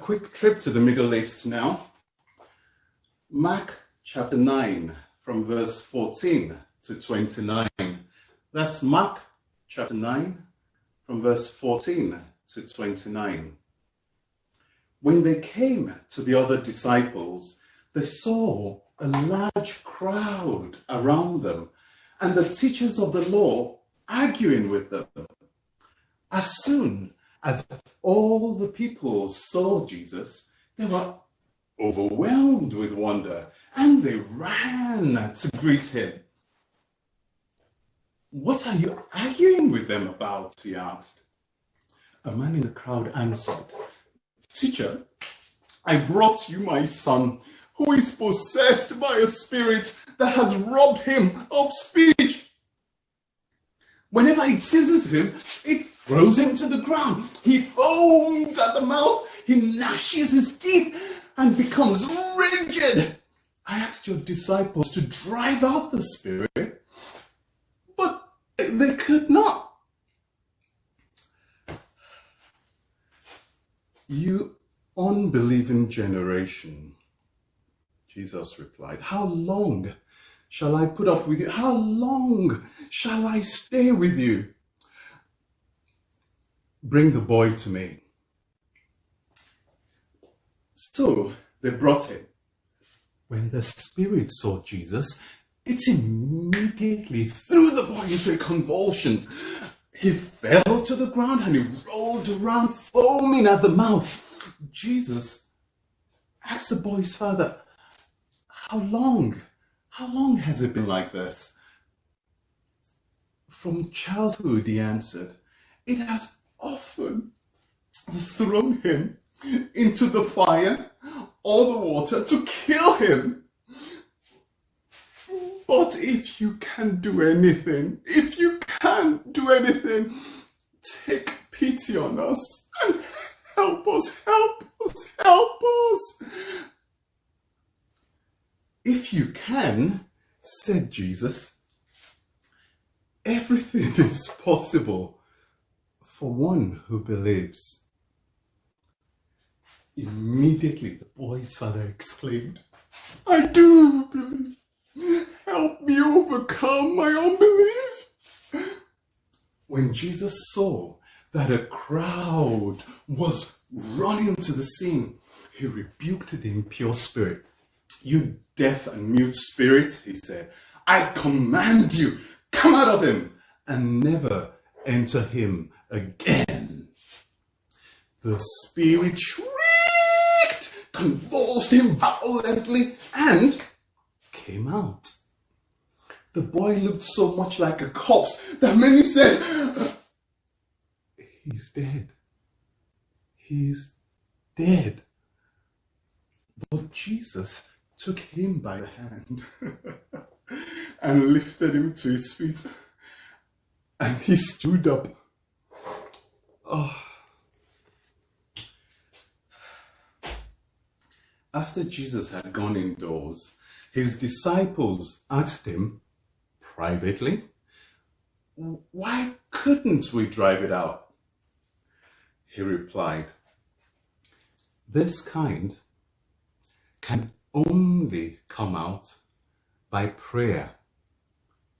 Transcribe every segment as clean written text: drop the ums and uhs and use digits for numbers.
quick trip to the Middle East now. Mark chapter 9 from verse 14 to 29. That's Mark chapter 9 from verse 14 to 29. When they came to the other disciples, they saw a large crowd around them and the teachers of the law arguing with them. As soon as all the people saw Jesus, they were overwhelmed with wonder and they ran to greet him. "What are you arguing with them about?" he asked. A man in the crowd answered, "Teacher, I brought you my son, who is possessed by a spirit that has robbed him of speech. Whenever it seizes him, it throws him to the ground. He foams at the mouth, he gnashes his teeth, and becomes rigid. I asked your disciples to drive out the spirit, but they could not." "You unbelieving generation," Jesus replied, "how long shall I put up with you? How long shall I stay with you? Bring the boy to me." So they brought him. When the spirit saw Jesus, it immediately threw the boy into a convulsion. He fell to the ground and he rolled around, foaming at the mouth. Jesus asked the boy's father, How long has it been like this?" "From childhood," he answered. "It has often thrown him into the fire or the water to kill him. But if you can do anything, take pity on us and help us. "If you can," said Jesus, "everything is possible for one who believes." Immediately the boy's father exclaimed, "I do believe. Help me overcome my unbelief." When Jesus saw that a crowd was running to the scene, he rebuked the impure spirit. "You deaf and mute spirit," he said, "I command you, come out of him and never enter him again." The spirit shrieked, convulsed him violently, and came out. The boy looked so much like a corpse that many said, "He's dead. He's dead." But Jesus took him by the hand and lifted him to his feet, and he stood up. After Jesus had gone indoors, his disciples asked him privately, "Why couldn't we drive it out?" He replied, "This kind can only come out by prayer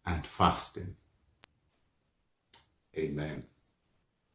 and fasting." Amen.